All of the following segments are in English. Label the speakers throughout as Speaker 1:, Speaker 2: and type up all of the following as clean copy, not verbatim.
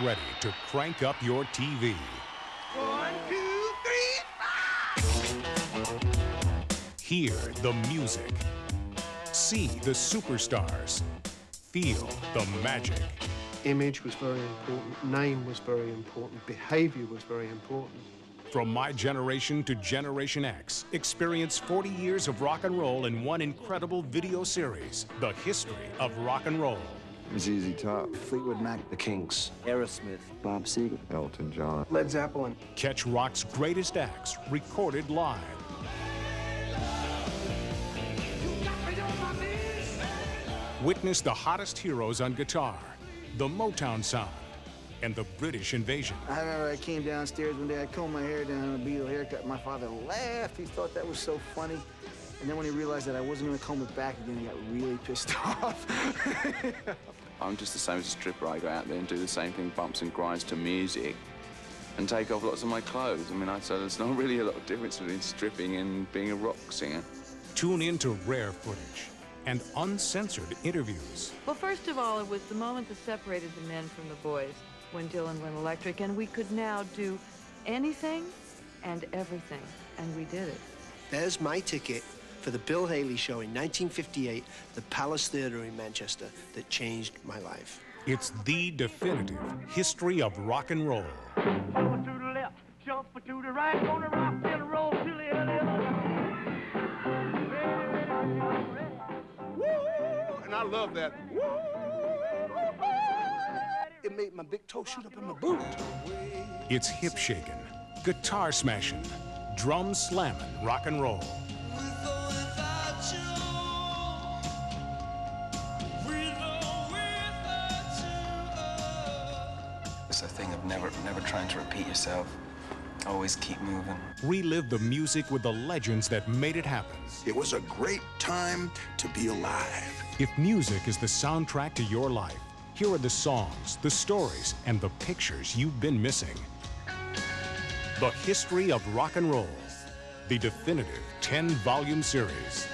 Speaker 1: ready to crank up your TV.
Speaker 2: 1, 2, 3, 4!
Speaker 1: Hear the music. See the superstars. Feel the magic.
Speaker 3: Image was very important, name was very important, behavior was very important.
Speaker 1: From my generation to Generation X, experience 40 years of rock and roll in one incredible video series, The History of Rock and Roll.
Speaker 4: ZZ Top,
Speaker 5: Fleetwood Mac, The Kinks,
Speaker 6: Aerosmith,
Speaker 5: Bob Seger,
Speaker 4: Elton John,
Speaker 3: Led Zeppelin.
Speaker 1: Catch rock's greatest acts recorded live. Witness the hottest heroes on guitar, the Motown sound, and the British invasion.
Speaker 5: I remember I came downstairs one day, I combed my hair down on a Beatle haircut. My father laughed. He thought that was so funny. And then when he realized that I wasn't going to comb it back again, he got really pissed off.
Speaker 7: I'm just the same as a stripper. I go out there and do the same thing, bumps and grinds to music, and take off lots of my clothes. I mean, so there's not really a lot of difference between stripping and being a rock singer.
Speaker 1: Tune in to rare footage and uncensored interviews.
Speaker 8: Well, first of all, it was the moment that separated the men from the boys when Dylan went electric, and we could now do anything and everything, and we did it.
Speaker 9: There's my ticket for the Bill Haley show in 1958, the Palace Theatre in Manchester, that changed my life.
Speaker 1: It's the definitive history of rock and roll.
Speaker 2: Jump to the left, jump to the right, gonna rock and roll till the early
Speaker 10: Woo! And I love that. Woo!
Speaker 9: It made my big toe shoot up in my boot.
Speaker 1: It's hip shaking, guitar smashing, drum slamming rock and roll.
Speaker 6: It's a thing of never trying to repeat yourself. Always keep moving.
Speaker 1: Relive the music with the legends that made it happen.
Speaker 10: It was a great time to be alive.
Speaker 1: If music is the soundtrack to your life, here are the songs, the stories, and the pictures you've been missing. The History of Rock and Roll, the definitive 10-volume series.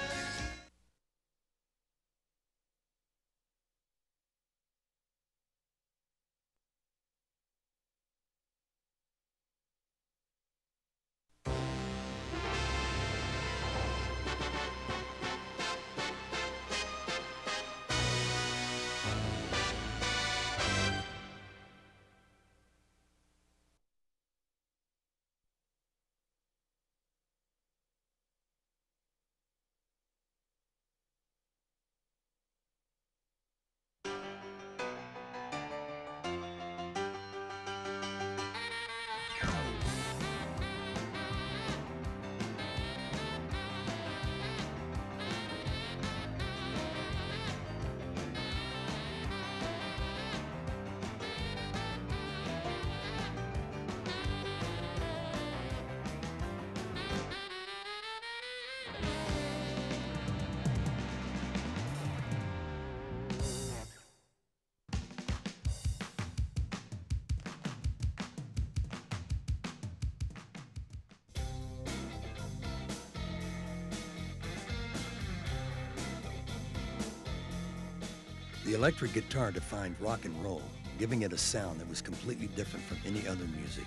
Speaker 11: The electric guitar defined rock and roll, giving it a sound that was completely different from any other music.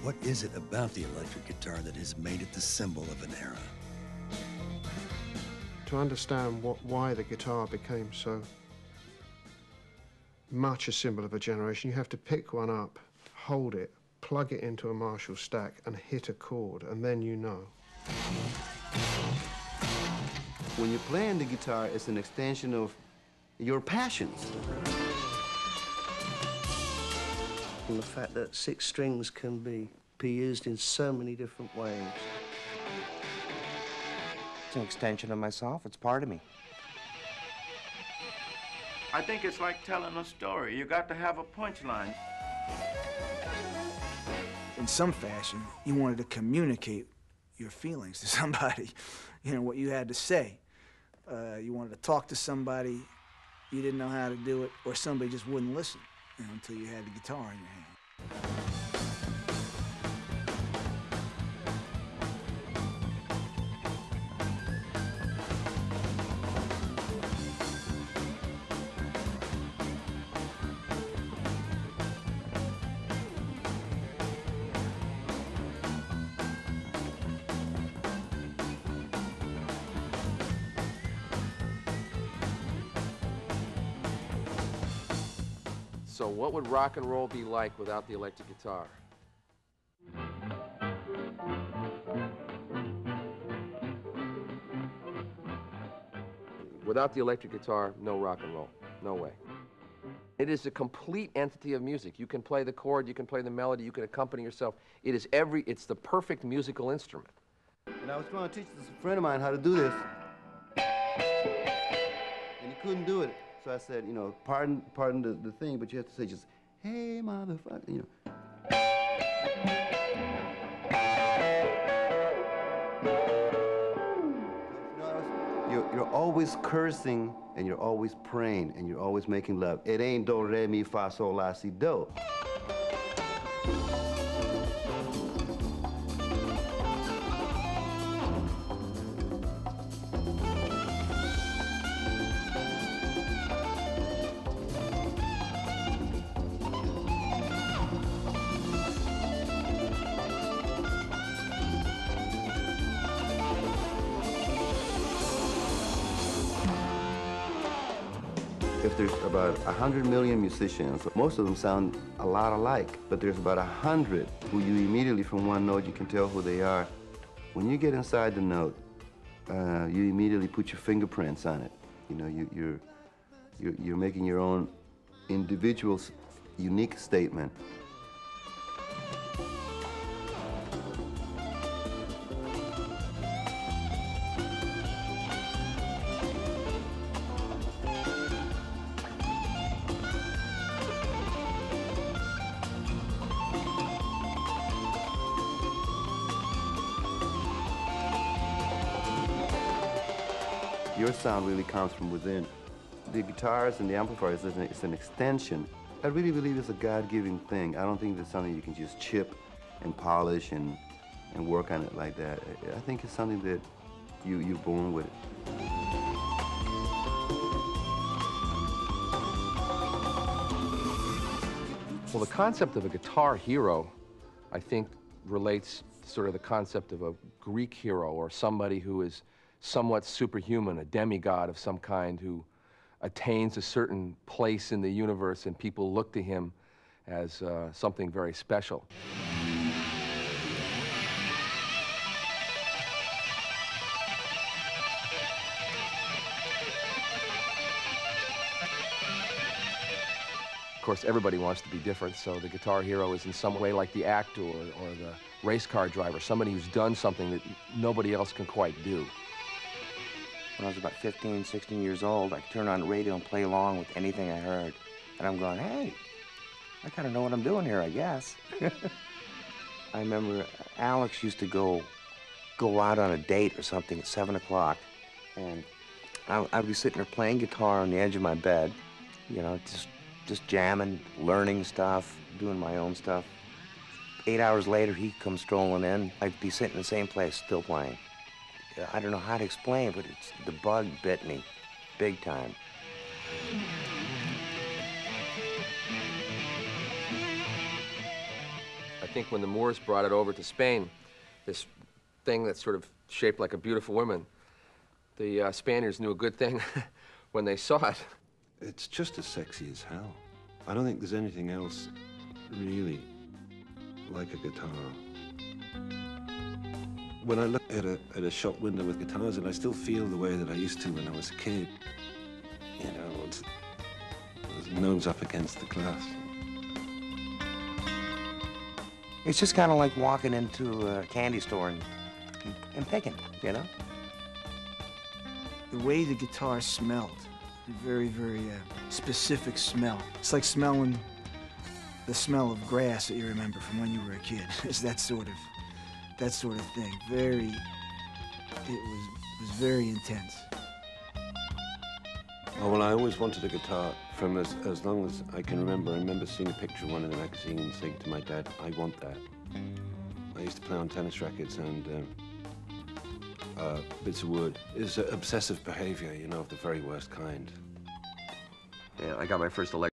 Speaker 11: What is it about the electric guitar that has made it the symbol of an era?
Speaker 3: To understand why the guitar became so much a symbol of a generation, you have to pick one up, hold it, plug it into a Marshall stack, and hit a chord, and then you know.
Speaker 5: When you're playing the guitar, it's an extension of your passions. And the fact that 6 strings can be used in so many different ways.
Speaker 6: It's an extension of myself. It's part of me.
Speaker 2: I think it's like telling a story. You got to have a punchline.
Speaker 5: In some fashion, you wanted to communicate your feelings to somebody, you know, what you had to say. You wanted to talk to somebody, you didn't know how to do it, or somebody just wouldn't listen, you know, until you had the guitar in your hand.
Speaker 12: So what would rock and roll be like without the electric guitar? Without the electric guitar, no rock and roll. No way. It is a complete entity of music. You can play the chord, you can play the melody, you can accompany yourself. It's the perfect musical instrument.
Speaker 13: And I was trying to teach this friend of mine how to do this, and he couldn't do it. So I said, you know, pardon the thing, but you have to say just, hey, motherfucker, you know. You're always cursing, and you're always praying, and you're always making love. It ain't do, re, mi, fa, sol, la, si, do. If there's about 100 million musicians, most of them sound a lot alike, but there's about 100 who you immediately, from one note, you can tell who they are. When you get inside the note, you immediately put your fingerprints on it. You know, you're making your own individual, unique statement. Your sound really comes from within. The guitars and the amplifiers, it's an extension. I really believe it's a God-given thing. I don't think it's something you can just chip and polish and work on it like that. I think it's something that you're born with it.
Speaker 12: Well, the concept of a guitar hero, I think, relates to sort of the concept of a Greek hero or somebody who is somewhat superhuman, a demigod of some kind who attains a certain place in the universe and people look to him as something very special. Of course, everybody wants to be different, so the guitar hero is in some way like the actor or the race car driver, somebody who's done something that nobody else can quite do.
Speaker 14: When I was about 15, 16 years old, I could turn on the radio and play along with anything I heard. And I'm going, hey, I kind of know what I'm doing here, I guess. I remember Alex used to go out on a date or something at 7 o'clock. And I'd be sitting there playing guitar on the edge of my bed, you know, just jamming, learning stuff, doing my own stuff. 8 hours later, he'd come strolling in. I'd be sitting in the same place, still playing. I don't know how to explain, but the bug bit me, big time.
Speaker 12: I think when the Moors brought it over to Spain, this thing that's sort of shaped like a beautiful woman, the Spaniards knew a good thing when they saw it.
Speaker 15: It's just as sexy as hell. I don't think there's anything else really like a guitar. When I look at a shop window with guitars, and I still feel the way that I used to when I was a kid, you know, it's nose up against the glass.
Speaker 14: It's just kind of like walking into a candy store and picking, you know?
Speaker 5: The way the guitar smelled, a very, very specific smell. It's like smelling the smell of grass that you remember from when you were a kid. It's that sort of thing. It was very intense.
Speaker 15: Oh, well, I always wanted a guitar from as long as I can remember. I remember seeing a picture of one in the magazine and saying to my dad, I want that. I used to play on tennis rackets and bits of wood. It's obsessive behavior, you know, of the very worst kind.
Speaker 16: Yeah, I got my first electric